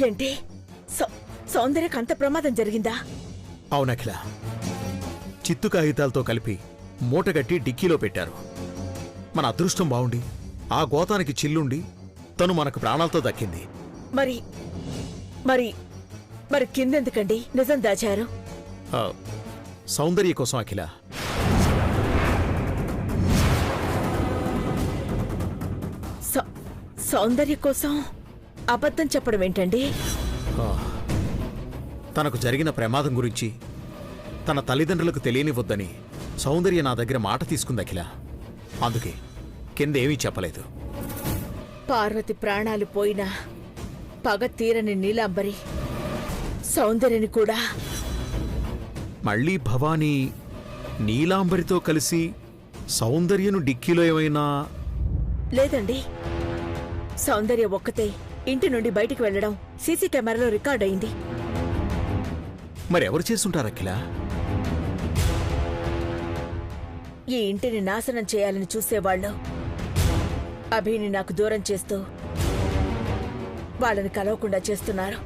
ఏంటి సౌందర్యకు అంత ప్రమాదం జరిగిందా? అవునఖిల, చిత్తు కాగితాలతో కలిపి మూటగట్టి డిక్కీలో పెట్టారు. మన అదృష్టం బావుండి ఆ గోతానికి చిల్లుండి తను మనకు ప్రాణాలతో దక్కింది. మరి మరి మరి కిందెందుకండి నిజం దాచారు? సౌందర్య కోసం అఖిల. సౌందర్య కోసం అబద్ధం చెప్పడం ఏంటండి? తనకు జరిగిన ప్రమాదం గురించి తన తల్లిదండ్రులకు తెలియనివద్దని సౌందర్య నా దగ్గర మాట తీసుకుంది అఖిల. అందుకే కిందేమీ చెప్పలేదు. పార్వతి ప్రాణాలు పోయినా పగ తీరని నీలాంబరి సౌందర్యని కూడా. మళ్ళీ భవానీ నీలాంబరితో కలిసి సౌందర్యను డిక్కీలో ఏమైనా? లేదండి, సౌందర్య ఒక్కతే ఇంటి నుండి బయటికి వెళ్లడం సీసీ కెమెరాలో రికార్డ్ అయింది. మరెవరు చేసుంటారు అఖిల? ఈ ఇంటిని నాశనం చేయాలని చూసేవాళ్లు అభిని నాకు దూరం చేస్తూ వాళ్ళని కలవకుండా చేస్తున్నారు.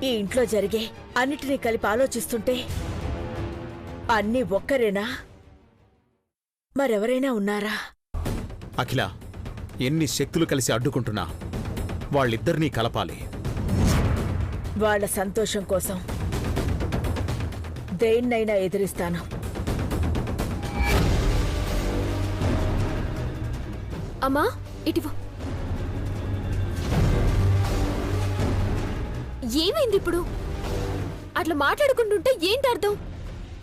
ఈ ఇంట్లో జరిగే అన్నిటినీ కలిపి ఆలోచిస్తుంటే అన్నీ ఒక్కరేనా, మరెవరైనా ఉన్నారా? అఖిల, ఎన్ని శక్తులు కలిసి అడ్డుకుంటున్నా వాళ్ళిద్దరినీ కలపాలి. వాళ్ళ సంతోషం కోసం దేన్నైనా ఎదిరిస్తాను. అమ్మా ఇటివో. ఏమైంది ఇప్పుడు? అట్లా మాట్లాడుకుంటుంటే ఏంటి అర్థం?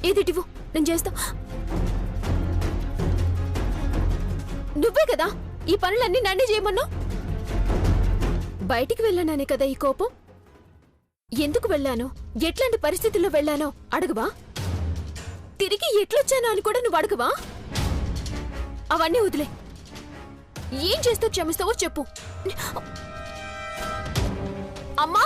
ఏదిటివో, నేను చేస్తా. నువ్వే కదా ఈ పనులన్నీ నన్నే చేయమన్నావు. బయటికి వెళ్ళాననే కదా ఈ కోపం. ఎందుకు వెళ్ళానో, ఎట్లాంటి పరిస్థితుల్లో వెళ్ళానో అడగవా? తిరిగి ఎట్లొచ్చానో అని కూడా నువ్వు అడగవా? అవన్నీ వదిలే. ఏం చేస్తా క్షమిస్తావో చెప్పు. అమ్మా,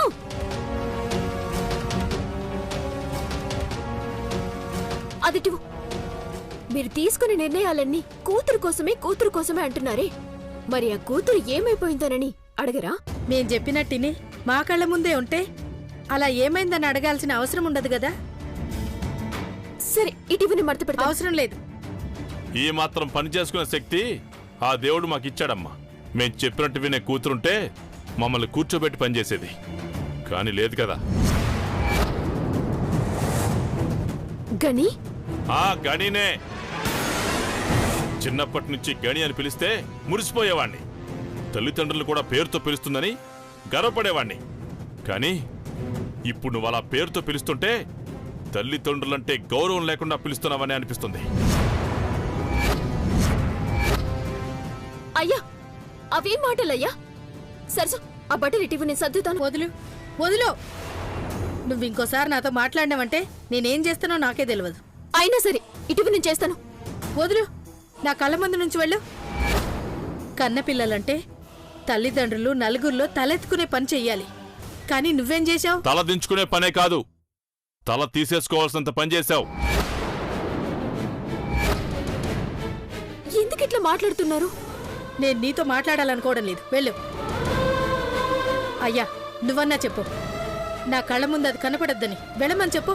అదిటివు. మీరు తీసుకునే నిర్ణయాలన్నీ కూతురు కోసమే అంటున్నారే, మరి ఆ కూతురు ఏమైపోయిందోనని అడగరా? మేం చెప్పినట్టిని మా కళ్ళ ముందే ఉంటే అలా ఏమైందని అడగాల్సిన అవసరం ఉండదు కదా. సరే, ఇటీవని మడత పెడతా. అవసరం లేదు. ఈ మాత్రం పని చేసుకునే శక్తి ఆ దేవుడు మాకిచ్చాడమ్మా. మేం చెప్పినట్టు వినే కూతురుంటే మమ్మల్ని కూర్చోబెట్టి పనిచేసేది, కాని లేదు కదా. గని? గణినే. చిన్నప్పటి నుంచి గణి అని పిలిస్తే మురిసిపోయేవాణ్ణి. తల్లిదండ్రులు కూడా పేరుతో పిలుస్తుందని గర్వపడేవాణ్ణి. కానీ ఇప్పుడు నువ్వు అలా పేరుతో పిలుస్తుంటే తల్లిదండ్రులంటే గౌరవం లేకుండా పిలుస్తున్నావని అనిపిస్తుంది. అయ్యా, అవేం మాటలయ్యా? సరసు, ఆ బట్టలు ఇటీవు, నేను సర్దుతాను. వదులు. నువ్వు ఇంకోసారి నాతో మాట్లాడినావంటే నేనేం చేస్తానో నాకే తెలియదు. అయినా సరే, ఇటీవు నేను చేస్తాను. వదులు. నా కళ్ళ ముందు నుంచి వెళ్ళు. కన్నపిల్లలంటే తల్లిదండ్రులు నలుగురిలో తలెత్తుకునే పని చెయ్యాలి. కానీ నువ్వేం చేశావు? తల దించుకునే పనే కాదు, తల తీసేసుకోవాల్సినంత పని చేశావు. ఎందుకు ఇట్లా మాట్లాడుతున్నారు? నేను నీతో మాట్లాడాలనుకోవడం లేదు. వెళ్ళు. అయ్యా, నువ్వన్నా చెప్పు. నా కళ్ళ ముందు అది కనపడొద్దని వెళ్ళమని చెప్పు.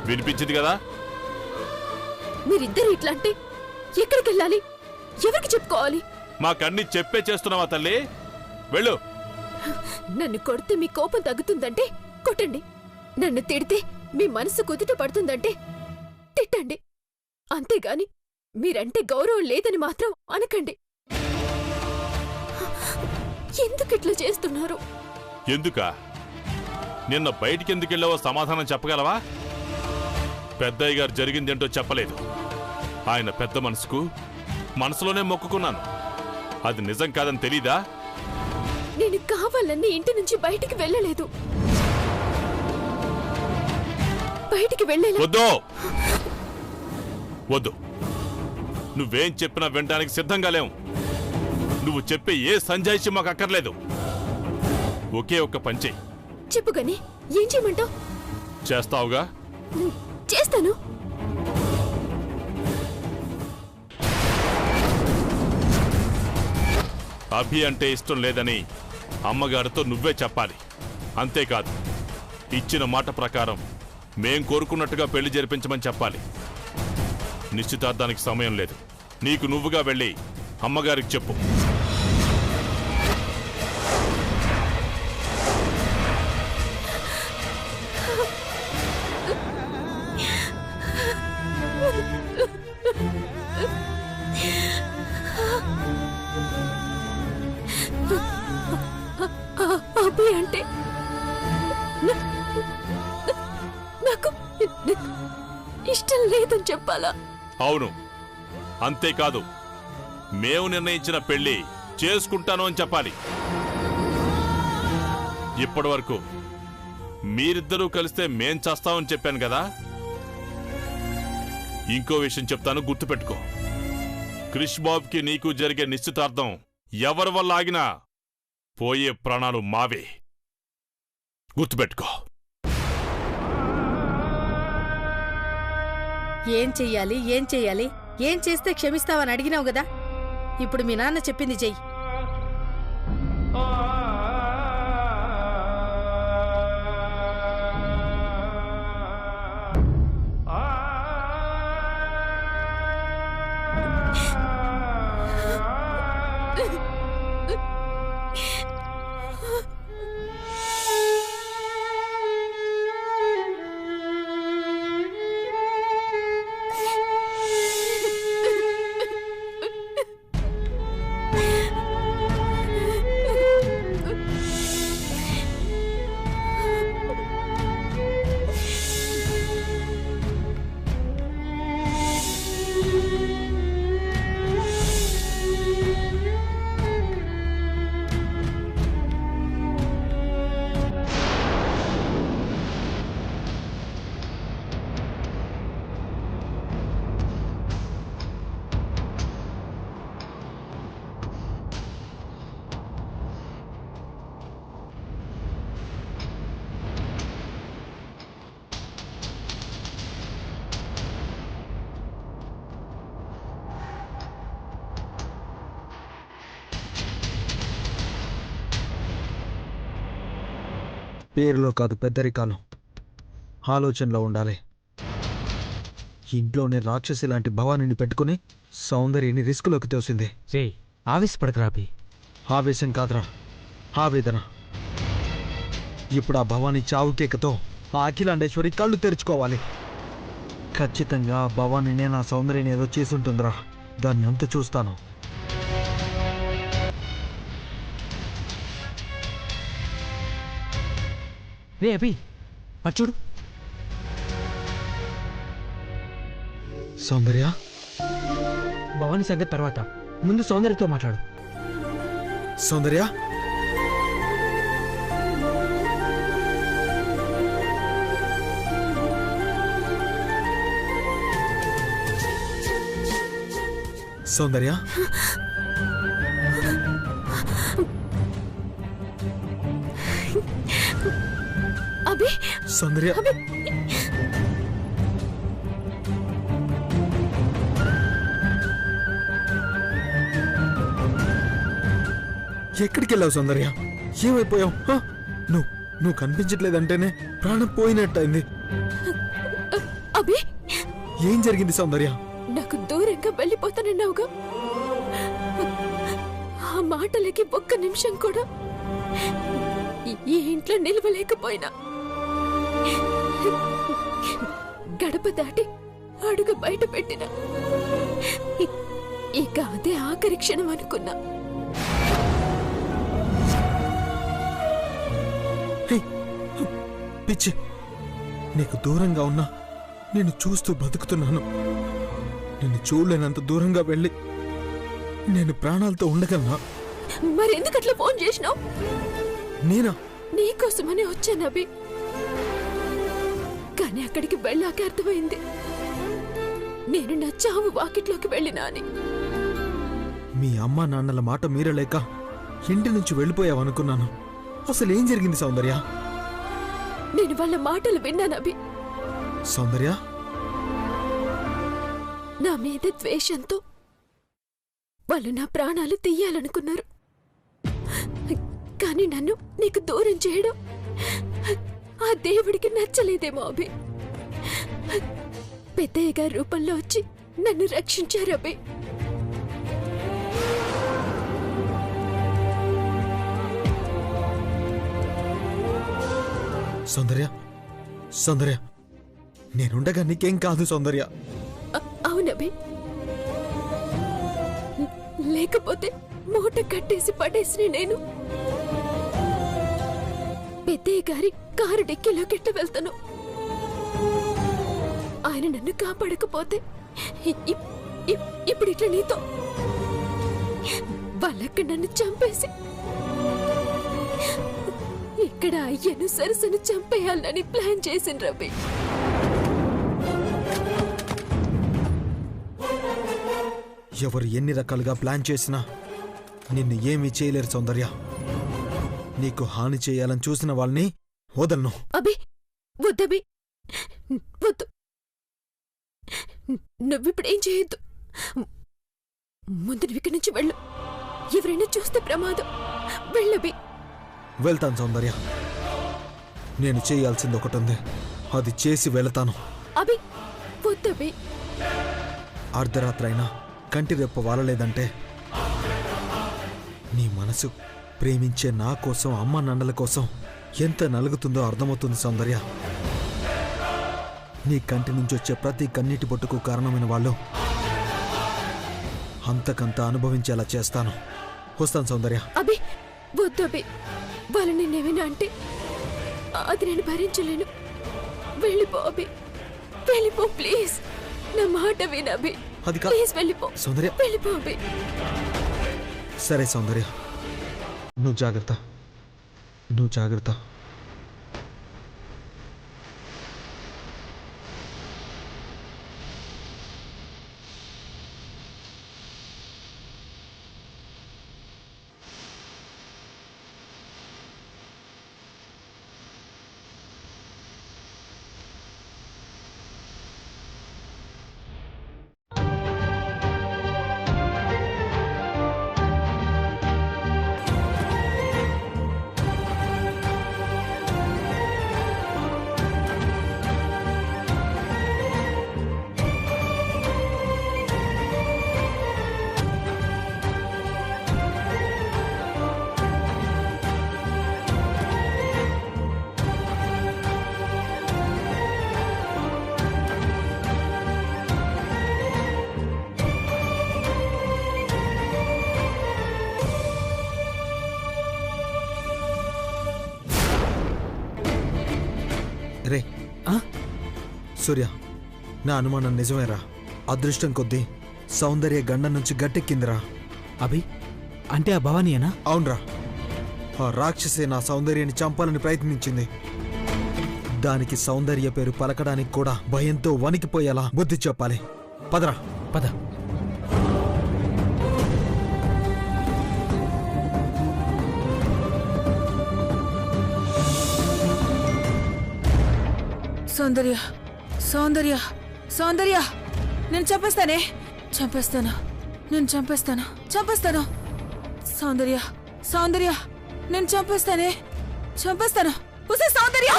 వినిపించింది కదా? మీరిద్దరు ఇట్లా అంటే ఎక్కడికి వెళ్ళాలి? ఎవరికి చెప్పుకోవాలి? మాకన్నీ చెప్పే చేస్తున్నావా తల్లి? వెళ్ళు. నన్ను కొడితే మీ కోపం తగ్గుతుందంటే కొట్టండి. నన్ను తిడితే మీ మనసు కుదుట పడుతుందంటే తిట్టండి. అంతేగాని మీరంటే గౌరవం లేదని మాత్రం అనకండి. ఎందుకిట్లా చేస్తున్నారు? ఎందుకా? నిన్న బయటికెందుకెళ్ళావో సమాధానం చెప్పగలవా? పెద్దయ్య గారు జరిగిందేంటో చెప్పలేదు. ఆయన పెద్ద మనసులోనే మొక్కుకున్నాను. అది నిజం కాదని తెలీదా? నేను కావాలని ఇంటి నుంచి బయటికి వెళ్ళలేదు. బయటికి వెళ్ళలేదు. వద్దు. నువ్వేం చెప్పినా వినడానికి సిద్ధంగా లేవు. నువ్వు చెప్పే ఏ సంజాయిషి మాకు అక్కర్లేదు. ఒకే ఒక్క పని చెయ్యి. చెప్పు గాని, ఏం చేయమంటావు? చేస్తావుగా? చేస్తాను. అభి అంటే ఇష్టం లేదని అమ్మగారితో నువ్వే చెప్పాలి. అంతేకాదు, ఇచ్చిన మాట ప్రకారం మేం కోరుకున్నట్టుగా పెళ్లి జరిపించమని చెప్పాలి. నిశ్చితార్థానికి సమయం లేదు. నీకు నువ్వుగా వెళ్ళి అమ్మగారికి చెప్పు. అభి అంటే నాకు ఇష్టం లేదని చెప్పాలా? అవును. అంతేకాదు, మేము నిర్ణయించిన పెళ్లి చేసుకుంటాను అని చెప్పాలి. ఇప్పటి వరకు మీరిద్దరూ కలిస్తే మేం చేస్తామని చెప్పాను కదా. ఇంకో విషయం చెప్తాను, గుర్తుపెట్టుకో. క్రిష్ బాబుకి నీకు జరిగే నిశ్చితార్థం ఎవరి వల్ల ఆగినా పోయే ప్రాణాలు మావే. గుర్తుపెట్టుకో. ఏం చెయ్యాలి, ఏం చెయ్యాలి, ఏం చేస్తే క్షమిస్తావని అడిగినావు కదా. ఇప్పుడు మీ నాన్న చెప్పింది చెయ్యి. పేరులో కాదు పెద్దరికాలు, ఆలోచనలో ఉండాలి. ఇంట్లోనే రాక్షసి లాంటి భవానీని పెట్టుకుని సౌందర్యని రిస్కులోకి తోసింది. ఆవేశపడకరాపి. ఆవేశం కాదురా, ఆవేదన. ఇప్పుడు ఆ భవానీ చావు కేకతో ఆ అఖిలాండేశ్వరి కళ్ళు తెరుచుకోవాలి. ఖచ్చితంగా ఆ భవానీనే నా సౌందర్యని ఏదో చేసుంటుందిరా. దాన్ని అంత చూస్తాను. రే అభి, అటు చూడు. సౌందర్య, భవానీ సంగతి తర్వాత, ముందు సౌందర్యతో మాట్లాడు. సౌందర్య, సౌందర్య, అభి, సౌందర్య, అభి, ఎక్కడికి వెళ్ళావు సౌందర్య? ఏమైపోయావు? నువ్వు కనిపించట్లేదంటేనే ప్రాణం పోయినట్టయింది. అభి, ఏం జరిగింది సౌందర్య? నాకు దూరంగా వెళ్ళిపోతానన్నావుగా. ఆ మాటలకి ఒక్క నిమిషం కూడా ఈ ఇంట్లో నిలవలేకపోయినా గడప దాటి అడుగు బయట పెట్టిన ఇక అదే ఆఖరి క్షణం అనుకున్నా. పిచ్చి, నీకు దూరంగా ఉన్నా నిన్ను చూస్తూ బతుకుతున్నాను. నిన్ను చూడలేనంత దూరంగా వెళ్ళి నేను ప్రాణాలతో ఉండగలనా? మరెందుకట్లా ఫోన్ చేసినావు? నేనా? నీకోసమనే వచ్చాను అభి. కానీ అక్కడికి వెళ్ళాక అర్థమైంది నేను నా చావు వాకిట్లోకి వెళ్ళినా అని. మీ అమ్మా నాన్నల మాట మీరలేక ఇంటి నుంచి వెళ్ళిపోయావనుకున్నాను. అసలు ఏం జరిగింది సౌందర్య? నేను వాళ్ళ మాటలు విన్నాను అభి. సౌందర్య, నా మీద ద్వేషంతో వాళ్ళు నా ప్రాణాలు తీయాలనుకున్నారు. కానీ నన్ను నీకు దూరం చేయడం ఆ దేవుడికి నచ్చలేదేమో అభి. పెద్దయ్య గారి రూపంలో వచ్చి నన్ను రక్షించారు అభి. సౌందర్య, సౌందర్య, నేనుండగా నీకేం కాదు సౌందర్య. అవునభి, లేకపోతే మూట కట్టేసి పడేసిన నేను పెద్దయ్య గారి కారు డిక్కీలో గిట్ట వెళ్తాను. ఆయన నన్ను కాపాడకపోతే ఇప్పుడు ఇట్లా నీతో వాళ్ళక్కడ నన్ను చంపేసి ఇక్కడ అయ్యను సరసను చంపేయాలని ప్లాన్ చేసిన రవి. ఎవరు ఎన్ని రకాలుగా ప్లాన్ చేసినా నిన్ను ఏమీ చేయలేరు సౌందర్య. నీకు హాని చేయాలని చూసిన వాళ్ళని వదలను. అభి, వద్దభి, వద్దు. నువ్విప్పుడేం చేయొద్దు. ముందు నువ్వు ఇక్కడి నుంచి వెళ్ళు. ఎవరైనా చూస్తే ప్రమాదం. వెళ్ళబి. వెళ్తాను సౌందర్య. నేను చేయాల్సింది ఒకటి ఉంది, అది చేసి వెళతాను. అభి, వద్దభి. అర్ధరాత్రి అయినా కంటి రెప్ప వాలలేదంటే నీ మనసు ప్రేమించే నా కోసం, అమ్మ నాన్నల కోసం ఎంత నలుగుతుందో అర్థమవుతుంది సౌందర్య. నీ కంటి నుంచి వచ్చే ప్రతి కన్నీటి బొట్టుకు కారణమైన వాళ్ళు అంతకంత అనుభవించేలా చేస్తాను. వస్తాను సౌందర్య. అభి, వద్దు అభి. వాళ్ళు నిన్నేమైనా అంటే అది నేను భరించలేను. వెళ్ళిపో అభి, వెళ్ళిపో ప్లీజ్. నా మాట విను అభి, అది ప్లీజ్ వెళ్ళిపో సౌందర్య. వెళ్ళిపో అభి. సరే సౌందర్య, నువ్వు జాగ్రత్త, నువ్వు జాగ్రత్త. రే సూర్య, నా అనుమానం నిజమేరా. అదృష్టం కొద్దీ సౌందర్య గండం నుంచి గట్టెక్కిందిరా. అభి, అంటే ఆ భవానీయేనా? అవునరా, ఆ రాక్షసే నా సౌందర్యాన్ని చంపాలని ప్రయత్నించింది. దానికి సౌందర్య పేరు పలకడానికి కూడా భయంతో వణికిపోయేలా బుద్ధి చెప్పాలి. పదరా. పద. సౌందర్య, సౌందర్య, సౌందర్య, నేను చంపేస్తానే. చంపేస్తాను, నేను చంపేస్తాను, చంపేస్తాను. సౌందర్య, సౌందర్య, నేను చంపేస్తానే, చంపేస్తాను. ఉసే సౌందర్య,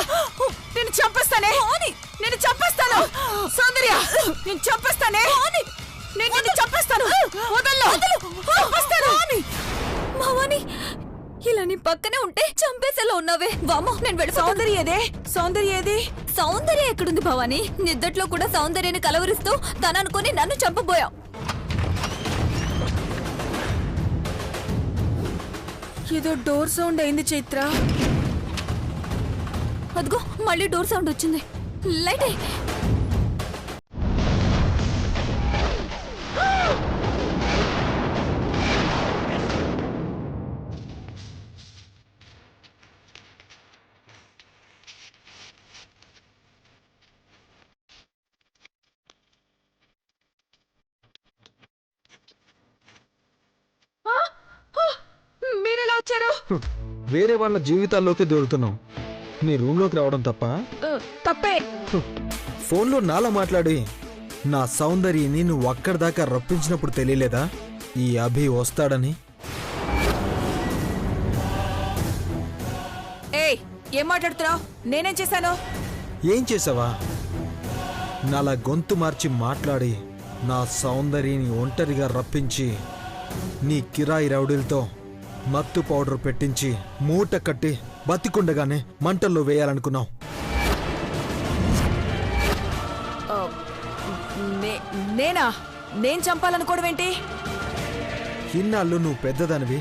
నేను చంపేస్తానే, నేను చంపేస్తాను. సౌందర్య, నేను చంపేస్తానే, నేను నిన్ను చంపేస్తాను. వదల్లో, చంపేస్తాను. భవాని, ఇలా నీ పక్కనే ఉంటే చంపేసేలా ఉన్నావే. వామో, నేను వెళ్ళి. సౌందర్య ఏదే? సౌందర్య ఏది? సౌందర్య ఎక్కడుంది భవాని? నిద్దట్లో కూడా సౌందర్యాన్ని కలవరిస్తూ తననుకొని నన్ను చంపబోయావు. ఏదో డోర్ సౌండ్ అయింది చైత్ర. అదిగో మళ్ళీ డోర్ సౌండ్ వచ్చింది. లైట్ అయ్యి. మీరెలా వచ్చారు? వేరే వాళ్ళ జీవితాల్లోకి దూరుతున్నావు. నీ రూమ్లోకి రావడం తప్ప? తప్పే. ఫోన్లో నాలా మాట్లాడి నా సౌందర్యని నువ్వు అక్కడి దాకా రప్పించినప్పుడు తెలియలేదా ఈ అభి వస్తాడని? ఏం మాట్లాడుతున్నావు? నేనేం చేశాను? ఏం చేసావా? నాలా గొంతు మార్చి మాట్లాడి నా సౌందర్యని ఒంటరిగా రప్పించి నీ కిరాయి రౌడీలతో మత్తు పౌడర్ పెట్టించి మూట కట్టి బతికుండగానే మంటల్లో వేయాలనుకున్నావు. నేనా? నేను చంపాలనుకోవడం ఏంటి? ఇన్నాళ్ళు నువ్వు పెద్దదానివి,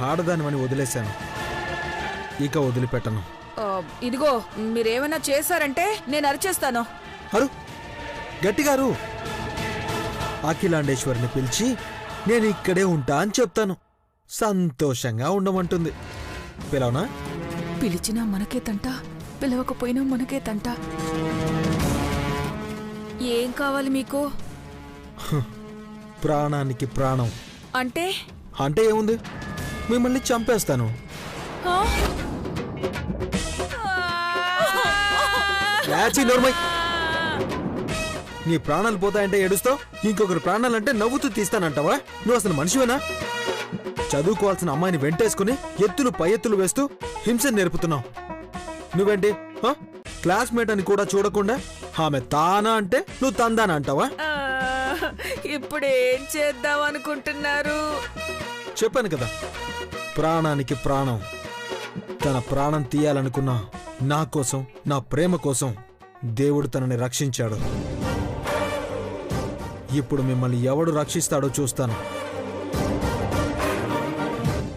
ఆడదానివని వదిలేశాను. ఇక వదిలిపెట్టను. ఇదిగో, మీరేమైనా చేశారంటే నేను అరిచేస్తాను. అరు గట్టిగారు. అఖిలాండేశ్వరిని పిలిచి నేను ఇక్కడే ఉంటా అని చెప్తాను. సంతోషంగా ఉండమంటుంది. పిలవనా? పిలిచినా మనకే తంట, పిలవకపోయినా మనకే తంట. ఏం కావాలి మీకు? ప్రాణానికి ప్రాణం. అంటే? అంటే ఏముంది, మిమ్మల్ని చంపేస్తాను. యాచి నోర్మై. నీ ప్రాణాలు పోతాయంటే ఏడుస్తావు, ఇంకొకరి ప్రాణాలంటే నవ్వుతూ తీస్తానంటావా? నువ్వు అసలు మనిషివేనా? చదువుకోవాల్సిన అమ్మాయిని వెంటేసుకుని ఎత్తులు పై ఎత్తులు వేస్తూ హింస నేర్పుతున్నావు. నువ్వేంటి క్లాస్మేట్ అని కూడా చూడకుండా ఆమె తానా అంటే నువ్వు తందానా అంటావా? ఇప్పుడేం చేద్దాం అనుకుంటున్నారు? చెప్పాను కదా, ప్రాణానికి ప్రాణం. తన ప్రాణం తీయాలనుకున్నా నా కోసం, నా ప్రేమ కోసం దేవుడు తనని రక్షించాడు. ఇప్పుడు మిమ్మల్ని ఎవడు రక్షిస్తాడో చూస్తాను.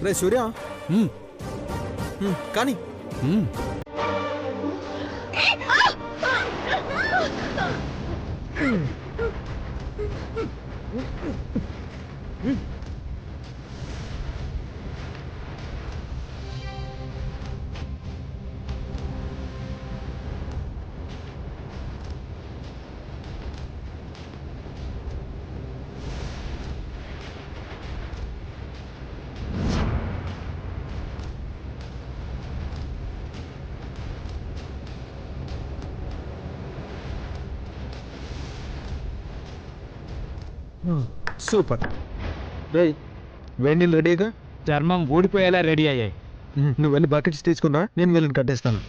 రే సూర్య, కానీ సూపర్. రే వేణీళ్ళు రెడీగా? చర్మం ఊడిపోయేలా రెడీ అయ్యాయి. నువ్వు వెళ్ళి బకెట్స్ తీసుకున్నా, నేను వెళ్ళి కట్టేస్తాను.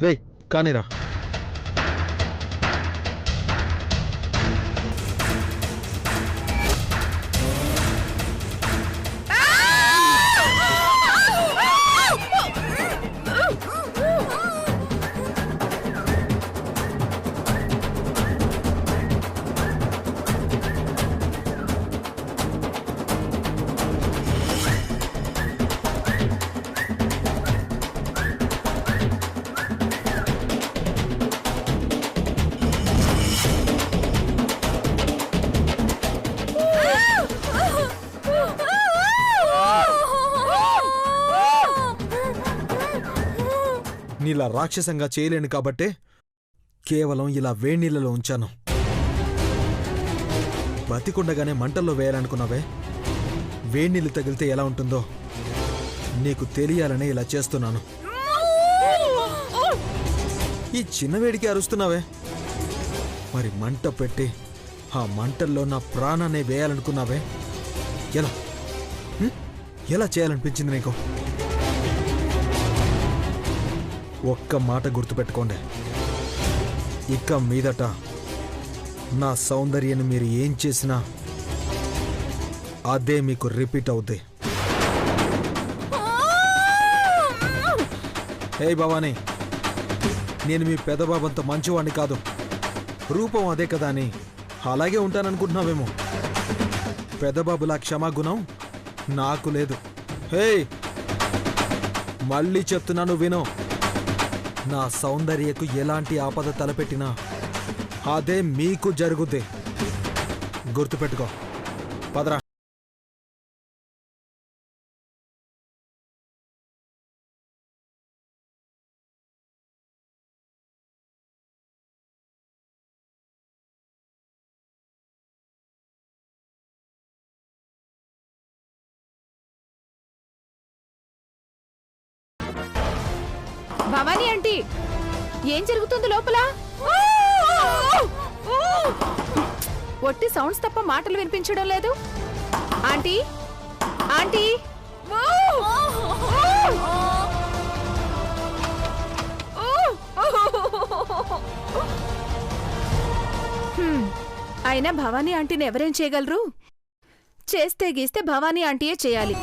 రే కానీరా. నీలా రాక్షసంగా చేయలేను కాబట్టే కేవలం ఇలా వేణీళ్ళలో ఉంచాను. బతికుండగానే మంటల్లో వేయాలనుకున్నావే, వేణీళ్ళు తగిలితే ఎలా ఉంటుందో నీకు తెలియాలనే ఇలా చేస్తున్నాను. ఈ చిన్న వేడికి అరుస్తున్నావే, మరి మంట పెట్టి ఆ మంటల్లో నా ప్రాణాన్ని వేయాలనుకున్నావే, ఎలా ఎలా చేయాలనిపించింది నీకు? ఒక్క మాట గుర్తుపెట్టుకోండి, ఇక మీదట నా సౌందర్యాన్ని మీరు ఏం చేసినా అదే మీకు రిపీట్ అవుద్ది. హే భవానీ, నేను మీ పెదబాబంత మంచివాణ్ణి కాదు. రూపం అదే కదా అని అలాగే ఉంటాననుకుంటున్నావేమో. పెదబాబులా క్షమాగుణం నాకు లేదు. హే, మళ్ళీ చెప్తున్నాను విను. నా సౌందర్యకు ఎలాంటి ఆపద తలపెట్టినా అదే మీకు జరుగుద్ది. గుర్తుపెట్టుకో. పదరా. భవానీ ఆంటీ, ఏం జరుగుతుంది లోపల? ఒట్టి సౌండ్స్ తప్ప మాటలు వినిపించడం లేదు. ఆంటీ, ఆంటీ, అయినా భవానీ ఆంటీని ఎవరేం చేయగలరు? చేస్తే గీస్తే భవానీ ఆంటీయే చేయాలి.